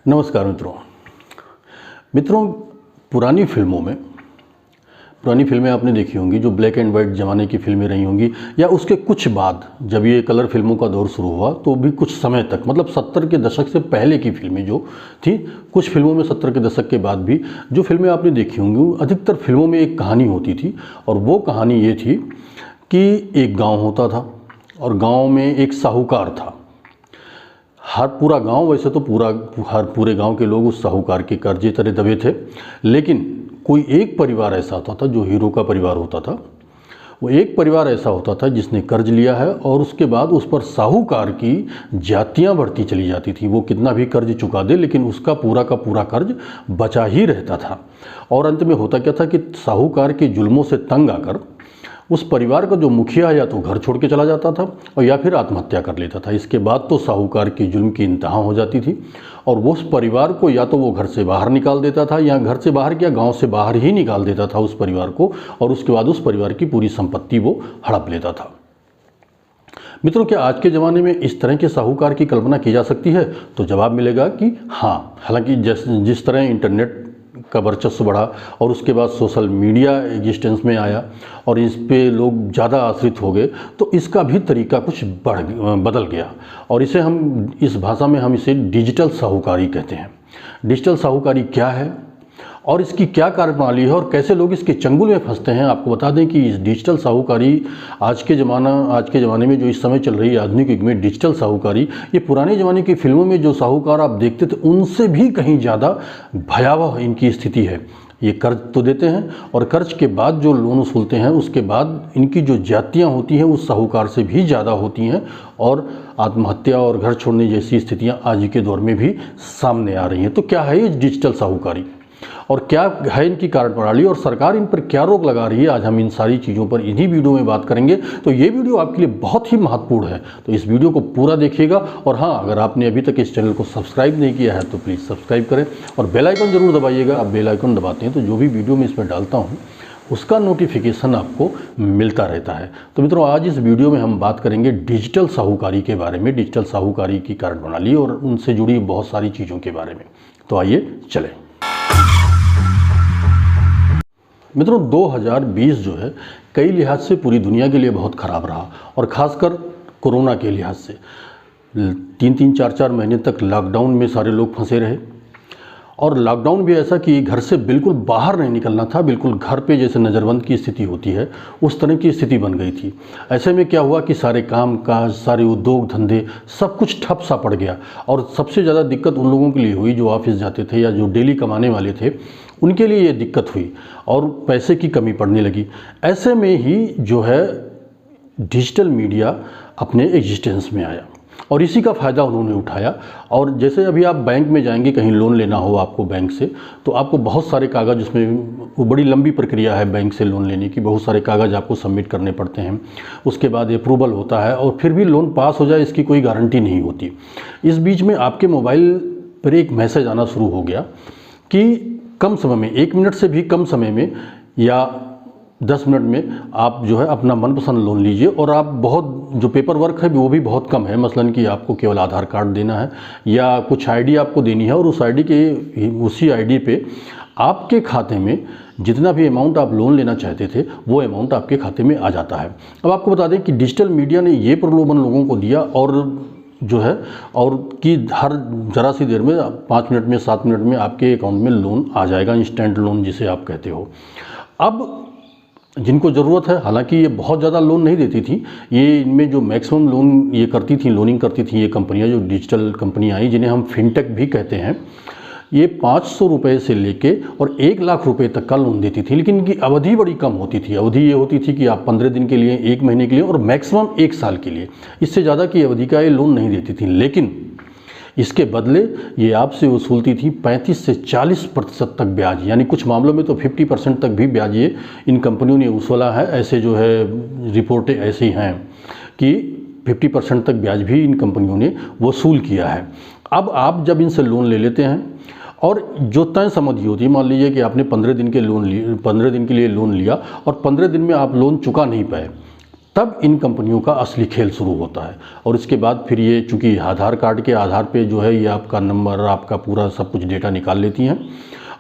नमस्कार मित्रों पुरानी फिल्में आपने देखी होंगी जो ब्लैक एंड वाइट ज़माने की फिल्में रही होंगी, या उसके कुछ बाद जब ये कलर फिल्मों का दौर शुरू हुआ तो भी कुछ समय तक, मतलब 70 के दशक से पहले की फिल्में जो थी, कुछ फिल्मों में 70 के दशक के बाद भी जो फिल्में आपने देखी होंगी, अधिकतर फिल्मों में एक कहानी होती थी। और वो कहानी ये थी कि एक गाँव होता था और गाँव में एक साहूकार था। हर पूरा गांव, वैसे तो पूरे गांव के लोग उस साहूकार के कर्जे तले दबे थे, लेकिन कोई एक परिवार ऐसा होता था जो हीरो का परिवार होता था। वो एक परिवार ऐसा होता था जिसने कर्ज लिया है और उसके बाद उस पर साहूकार की जातियां बढ़ती चली जाती थी। वो कितना भी कर्ज चुका दे लेकिन उसका पूरा का पूरा कर्ज बचा ही रहता था। और अंत में होता क्या था कि साहूकार के जुल्मों से तंग आकर उस परिवार का जो मुखिया या तो घर छोड़ के चला जाता था और या फिर आत्महत्या कर लेता था। इसके बाद तो साहूकार की जुल्म की इंतहा हो जाती थी और वो उस परिवार को या तो वो घर से बाहर निकाल देता था, या घर से बाहर क्या, गांव से बाहर ही निकाल देता था उस परिवार को, और उसके बाद उस परिवार की पूरी संपत्ति वो हड़प लेता था। मित्रों, क्या आज के ज़माने में इस तरह के साहूकार की कल्पना की जा सकती है? तो जवाब मिलेगा कि हाँ। हालांकि जिस तरह इंटरनेट का वर्चस्व बढ़ा और उसके बाद सोशल मीडिया एग्जिस्टेंस में आया और इस पे लोग ज़्यादा आश्रित हो गए, तो इसका भी तरीका कुछ बदल गया। और इस भाषा में हम इसे डिजिटल साहूकारी कहते हैं। डिजिटल साहूकारी क्या है और इसकी क्या कार्यप्रणाली है और कैसे लोग इसके चंगुल में फंसते हैं, आपको बता दें कि इस डिजिटल साहूकारी आज के ज़माने में जो इस समय चल रही है आधुनिक युग में डिजिटल साहूकारी, ये पुराने ज़माने की फिल्मों में जो साहूकार आप देखते थे उनसे भी कहीं ज़्यादा भयावह इनकी स्थिति है। ये कर्ज तो देते हैं और कर्ज के बाद जो लोन वसूलते हैं उसके बाद इनकी जो जातियाँ होती हैं उस साहूकार से भी ज़्यादा होती हैं, और आत्महत्या और घर छोड़ने जैसी स्थितियाँ आज के दौर में भी सामने आ रही हैं। तो क्या है ये डिजिटल साहूकारी और क्या है इनकी कार्यप्रणाली और सरकार इन पर क्या रोक लगा रही है, आज हम इन सारी चीज़ों पर इन्हीं वीडियो में बात करेंगे। तो ये वीडियो आपके लिए बहुत ही महत्वपूर्ण है, तो इस वीडियो को पूरा देखिएगा। और हाँ, अगर आपने अभी तक इस चैनल को सब्सक्राइब नहीं किया है तो प्लीज़ सब्सक्राइब करें और बेल आइकन ज़रूर दबाइएगा। आप बेल आइकन दबाते हैं तो जो भी वीडियो मैं इसमें डालता हूँ उसका नोटिफिकेशन आपको मिलता रहता है। तो मित्रों, आज इस वीडियो में हम बात करेंगे डिजिटल साहूकारी के बारे में, डिजिटल साहूकारी की कार्यप्रणाली और उनसे जुड़ी बहुत सारी चीज़ों के बारे में। तो आइए चलें। मित्रों, 2020 जो है कई लिहाज से पूरी दुनिया के लिए बहुत ख़राब रहा, और ख़ासकर कोरोना के लिहाज से 3-3, 4-4 महीने तक लॉकडाउन में सारे लोग फंसे रहे। और लॉकडाउन भी ऐसा कि घर से बिल्कुल बाहर नहीं निकलना था, बिल्कुल घर पे जैसे नज़रबंद की स्थिति होती है उस तरह की स्थिति बन गई थी। ऐसे में क्या हुआ कि सारे काम काज, सारे उद्योग धंधे, सब कुछ ठप सा पड़ गया। और सबसे ज़्यादा दिक्कत उन लोगों के लिए हुई जो ऑफिस जाते थे या जो डेली कमाने वाले थे, उनके लिए ये दिक्कत हुई और पैसे की कमी पड़ने लगी। ऐसे में ही जो है डिजिटल मीडिया अपने एग्जिस्टेंस में आया और इसी का फ़ायदा उन्होंने उठाया। और जैसे अभी आप बैंक में जाएंगे, कहीं लोन लेना हो आपको बैंक से, तो आपको बहुत सारे कागज़, उसमें वो बड़ी लंबी प्रक्रिया है बैंक से लोन लेने की, बहुत सारे कागज़ आपको सबमिट करने पड़ते हैं। उसके बाद अप्रूवल होता है और फिर भी लोन पास हो जाए इसकी कोई गारंटी नहीं होती। इस बीच में आपके मोबाइल पर एक मैसेज आना शुरू हो गया कि कम समय में, 1 मिनट से भी कम समय में या 10 मिनट में आप जो है अपना मनपसंद लोन लीजिए। और आप बहुत जो पेपर वर्क है वो भी बहुत कम है, मसलन कि आपको केवल आधार कार्ड देना है या कुछ आईडी आपको देनी है, और उसी आईडी पे आपके खाते में जितना भी अमाउंट आप लोन लेना चाहते थे वो अमाउंट आपके खाते में आ जाता है। अब आपको बता दें कि डिजिटल मीडिया ने ये प्रलोभन लोगों को दिया और जो है और कि हर ज़रा सी देर में 5 मिनट में 7 मिनट में आपके अकाउंट में लोन आ जाएगा, इंस्टेंट लोन जिसे आप कहते हो। अब जिनको ज़रूरत है, हालांकि ये बहुत ज़्यादा लोन नहीं देती थी, ये इनमें जो मैक्सिमम लोन ये करती थी, लोनिंग करती थी ये कंपनियां, जो डिजिटल कंपनियां आई जिन्हें हम फिनटेक भी कहते हैं, ये 500 रुपये से लेके और 1 लाख रुपए तक का लोन देती थी। लेकिन इनकी अवधि बड़ी कम होती थी। अवधि ये होती थी कि आप 15 दिन के लिए, 1 महीने के लिए और मैक्सिमम 1 साल के लिए, इससे ज़्यादा की अवधि का ये लोन नहीं देती थी। लेकिन इसके बदले ये आपसे वसूलती थी 35 से 40% तक ब्याज, यानी कुछ मामलों में तो 50% तक भी ब्याज ये इन कंपनियों ने वसूला है। ऐसे जो है रिपोर्टें ऐसी हैं कि 50% तक ब्याज भी इन कंपनियों ने वसूल किया है। अब आप जब इनसे लोन ले लेते हैं और जो तय समझी होती है, मान लीजिए कि आपने 15 दिन के लिए लोन लिया और 15 दिन में आप लोन चुका नहीं पाए, तब इन कंपनियों का असली खेल शुरू होता है। और इसके बाद फिर ये चूँकि आधार कार्ड के आधार पे जो है ये आपका नंबर, आपका पूरा सब कुछ डेटा निकाल लेती हैं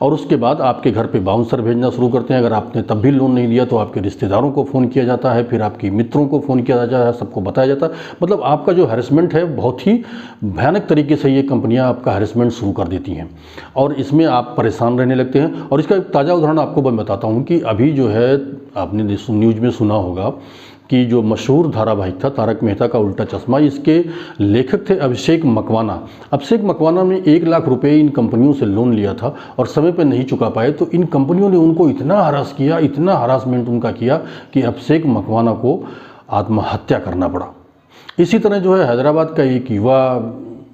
और उसके बाद आपके घर पे बाउंसर भेजना शुरू करते हैं। अगर आपने तब भी लोन नहीं लिया तो आपके रिश्तेदारों को फ़ोन किया जाता है, फिर आपके मित्रों को फ़ोन किया जाता है, सबको बताया जाता है। मतलब आपका जो हैरेसमेंट है बहुत ही भयानक तरीके से ये कंपनियां आपका हैरेसमेंट शुरू कर देती हैं और इसमें आप परेशान रहने लगते हैं। और इसका एक ताज़ा उदाहरण आपको मैं बताता हूँ कि अभी जो है आपने न्यूज़ में सुना होगा कि जो मशहूर धारावाहिक था तारक मेहता का उल्टा चश्मा, इसके लेखक थे अभिषेक मकवाना। अभिषेक मकवाना ने 1 लाख रुपए इन कंपनियों से लोन लिया था और समय पर नहीं चुका पाए तो इन कंपनियों ने उनको इतना हरास किया, इतना हरासमेंट उनका किया कि अभिषेक मकवाना को आत्महत्या करना पड़ा। इसी तरह जो है हैदराबाद का एक युवा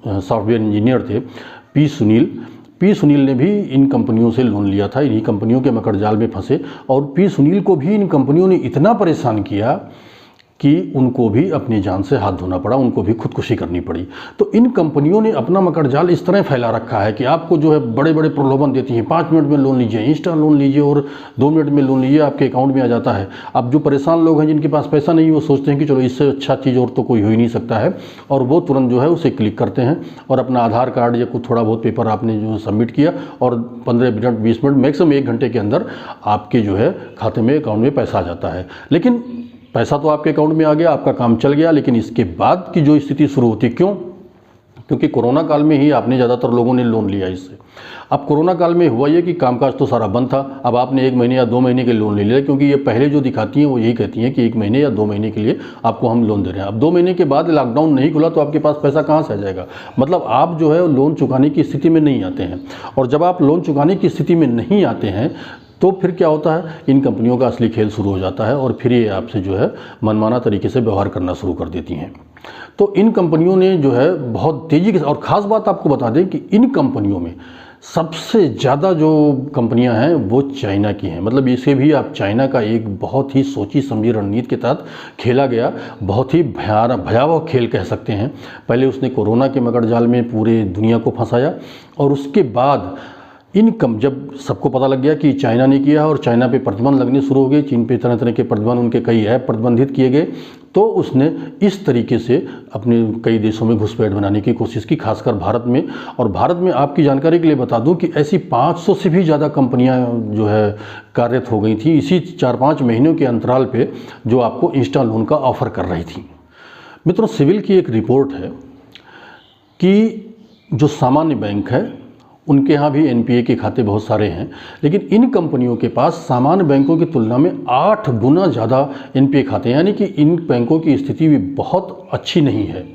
सॉफ्टवेयर इंजीनियर थे पी सुनील ने भी इन कंपनियों से लोन लिया था। इन्हीं कंपनियों के मकड़जाल में फंसे और पी सुनील को भी इन कंपनियों ने इतना परेशान किया कि उनको भी अपनी जान से हाथ धोना पड़ा, उनको भी खुदकुशी करनी पड़ी। तो इन कंपनियों ने अपना मकड़जाल इस तरह फैला रखा है कि आपको जो है बड़े बड़े प्रलोभन देती हैं, 5 मिनट में लोन लीजिए, इंस्टा लोन लीजिए और 2 मिनट में लोन लीजिए, आपके अकाउंट में आ जाता है। अब जो परेशान लोग हैं जिनके पास पैसा नहीं, वो सोचते हैं कि चलो इससे अच्छा चीज़ और तो कोई हो ही नहीं सकता है और वो तुरंत जो है उसे क्लिक करते हैं और अपना आधार कार्ड या कुछ थोड़ा बहुत पेपर आपने जो सबमिट किया और 15 मिनट 20 मिनट मैक्सिमम 1 घंटे के अंदर आपके जो है खाते में अकाउंट में पैसा आ जाता है। लेकिन पैसा तो आपके अकाउंट में आ गया, आपका काम चल गया, लेकिन इसके बाद की जो स्थिति शुरू होती, क्यों? क्योंकि कोरोना काल में ही आपने ज़्यादातर लोगों ने लोन लिया इससे। अब कोरोना काल में हुआ ये कि कामकाज तो सारा बंद था, अब आपने 1 महीने या 2 महीने के लोन ले लिया, क्योंकि ये पहले जो दिखाती हैं वो यही कहती हैं कि 1 महीने या 2 महीने के लिए आपको हम लोन दे रहे हैं। अब 2 महीने के बाद लॉकडाउन नहीं खुला तो आपके पास पैसा कहाँ से आ जाएगा? मतलब आप जो है लोन चुकाने की स्थिति में नहीं आते हैं और जब आप लोन चुकाने की स्थिति में नहीं आते हैं तो फिर क्या होता है, इन कंपनियों का असली खेल शुरू हो जाता है और फिर ये आपसे जो है मनमाना तरीके से व्यवहार करना शुरू कर देती हैं। तो इन कंपनियों ने जो है बहुत तेज़ी के, और ख़ास बात आपको बता दें कि इन कंपनियों में सबसे ज़्यादा जो कंपनियां हैं वो चाइना की हैं। मतलब इसे भी आप चाइना का एक बहुत ही सोची समझी रणनीति के तहत खेला गया बहुत ही भयावह खेल कह सकते हैं। पहले उसने कोरोना के मकड़जाल में पूरे दुनिया को फंसाया और उसके बाद जब सबको पता लग गया कि चाइना ने किया और चाइना पे प्रतिबंध लगने शुरू हो गए, चीन पे तरह तरह के प्रतिबंध, उनके कई ऐप प्रतिबंधित किए गए, तो उसने इस तरीके से अपने कई देशों में घुसपैठ बनाने की कोशिश की, खासकर भारत में। और भारत में आपकी जानकारी के लिए बता दूं कि ऐसी 500 से भी ज़्यादा कंपनियां जो है कार्यरत हो गई थी इसी 4-5 महीनों के अंतराल पे, जो आपको इंस्टा लोन का ऑफ़र कर रही थी। मित्रों, सिविल की एक रिपोर्ट है कि जो सामान्य बैंक है उनके यहाँ भी एनपीए के खाते बहुत सारे हैं, लेकिन इन कंपनियों के पास सामान्य बैंकों की तुलना में 8 गुना ज़्यादा एनपीए खाते हैं, यानी कि इन बैंकों की स्थिति भी बहुत अच्छी नहीं है।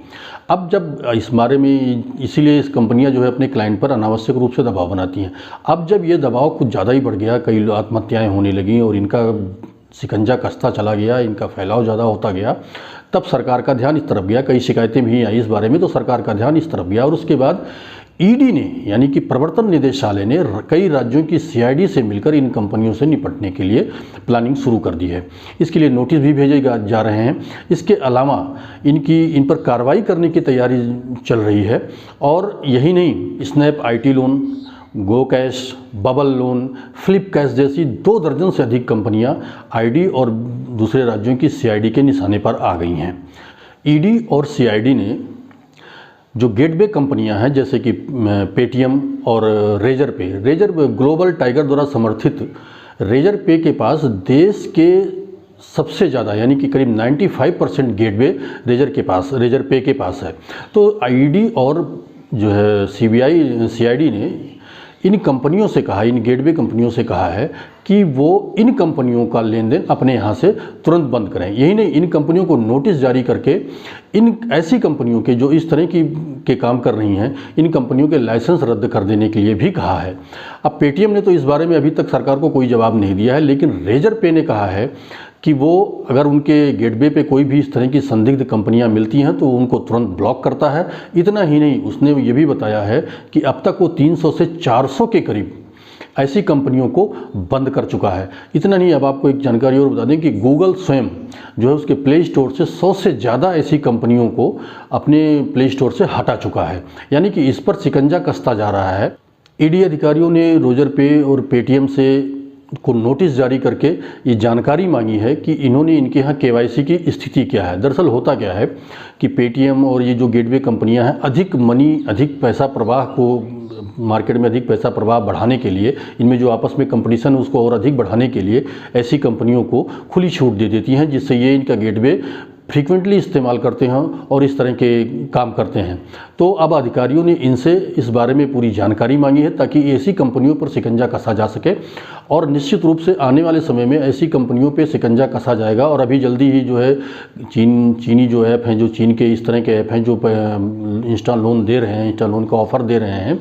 अब जब इस बारे में, इसीलिए इस कंपनियां जो है अपने क्लाइंट पर अनावश्यक रूप से दबाव बनाती हैं। अब जब ये दबाव कुछ ज़्यादा ही बढ़ गया, कई आत्महत्याएँ होने लगीं और इनका शिकंजा कसता चला गया, इनका फैलाव ज़्यादा होता गया, तब सरकार का ध्यान इस तरफ गया। कई शिकायतें भी आई इस बारे में, तो सरकार का ध्यान इस तरफ गया और उसके बाद ईडी ने, यानी कि प्रवर्तन निदेशालय ने कई राज्यों की सीआईडी से मिलकर इन कंपनियों से निपटने के लिए प्लानिंग शुरू कर दी है। इसके लिए नोटिस भी भेजे जा रहे हैं। इसके अलावा इन पर कार्रवाई करने की तैयारी चल रही है। और यही नहीं, snap IT loan, go cash, bubble loan, flip cash जैसी 2 दर्जन से अधिक कंपनियां आईडी और दूसरे राज्यों की सीआईडी के निशाने पर आ गई हैं। ईडी और सीआईडी ने जो गेटवे कंपनियां हैं जैसे कि पेटीएम और रेजर पे ग्लोबल टाइगर द्वारा समर्थित रेजर पे के पास देश के सबसे ज़्यादा, यानी कि करीब 95% गेटवे रेजर पे के पास है। तो आईडी और जो है सीआईडी ने इन कंपनियों से कहा, इन गेटवे कंपनियों से कहा है कि वो इन कंपनियों का लेन देन अपने यहाँ से तुरंत बंद करें। यही नहीं, इन कंपनियों को नोटिस जारी करके इन ऐसी कंपनियों के जो इस तरह के काम कर रही हैं, इन कंपनियों के लाइसेंस रद्द कर देने के लिए भी कहा है। अब पेटीएम ने तो इस बारे में अभी तक सरकार को कोई जवाब नहीं दिया है, लेकिन रेजर पे ने कहा है कि वो अगर उनके गेटवे पे कोई भी इस तरह की संदिग्ध कंपनियां मिलती हैं तो उनको तुरंत ब्लॉक करता है। इतना ही नहीं, उसने ये भी बताया है कि अब तक वो 300 से 400 के करीब ऐसी कंपनियों को बंद कर चुका है। इतना नहीं, अब आपको एक जानकारी और बता दें कि गूगल स्वयं जो है उसके प्ले स्टोर से 100 से ज़्यादा ऐसी कंपनियों को अपने प्ले स्टोर से हटा चुका है, यानी कि इस पर शिकंजा कसता जा रहा है। ईडी अधिकारियों ने रेजर पे और पेटीएम से को नोटिस जारी करके ये जानकारी मांगी है कि इन्होंने इनके यहाँ केवाईसी की स्थिति क्या है। दरअसल होता क्या है कि पेटीएम और ये जो गेटवे कंपनियां हैं अधिक पैसा प्रवाह को मार्केट में अधिक पैसा प्रवाह बढ़ाने के लिए, इनमें जो आपस में कंपटीशन है उसको और अधिक बढ़ाने के लिए ऐसी कंपनियों को खुली छूट दे देती हैं, जिससे ये इनका गेटवे फ्रीक्वेंटली इस्तेमाल करते हैं और इस तरह के काम करते हैं। तो अब अधिकारियों ने इनसे इस बारे में पूरी जानकारी मांगी है ताकि ऐसी कंपनियों पर शिकंजा कसा जा सके, और निश्चित रूप से आने वाले समय में ऐसी कंपनियों पे शिकंजा कसा जाएगा। और अभी जल्दी ही जो है चीनी जो ऐप हैं, जो चीन के इस तरह के ऐप हैं जो इंस्टा लोन दे रहे हैं, इंस्टा लोन का ऑफ़र दे रहे हैं,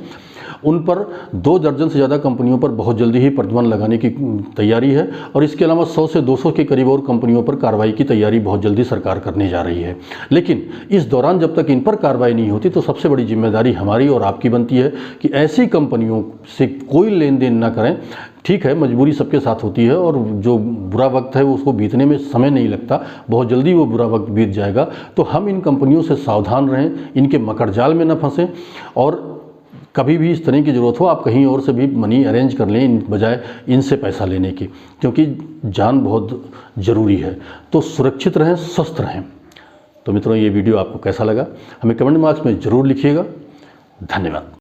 उन पर 2 दर्जन से ज़्यादा कंपनियों पर बहुत जल्दी ही प्रतिबंध लगाने की तैयारी है। और इसके अलावा 100 से 200 के करीब और कंपनियों पर कार्रवाई की तैयारी बहुत जल्दी सरकार करने जा रही है। लेकिन इस दौरान जब तक इन पर कार्रवाई नहीं होती तो सबसे बड़ी जिम्मेदारी हमारी और आपकी बनती है कि ऐसी कंपनियों से कोई लेन देन ना करें। ठीक है, मजबूरी सबके साथ होती है और जो बुरा वक्त है वो उसको बीतने में समय नहीं लगता, बहुत जल्दी वो बुरा वक्त बीत जाएगा। तो हम इन कंपनियों से सावधान रहें, इनके मकड़जाल में न फंसें, और कभी भी इस तरह की ज़रूरत हो आप कहीं और से भी मनी अरेंज कर लें बजाय इनसे पैसा लेने की, क्योंकि जान बहुत ज़रूरी है। तो सुरक्षित रहें, स्वस्थ रहें। तो मित्रों, ये वीडियो आपको कैसा लगा हमें कमेंट बॉक्स में ज़रूर लिखिएगा। धन्यवाद।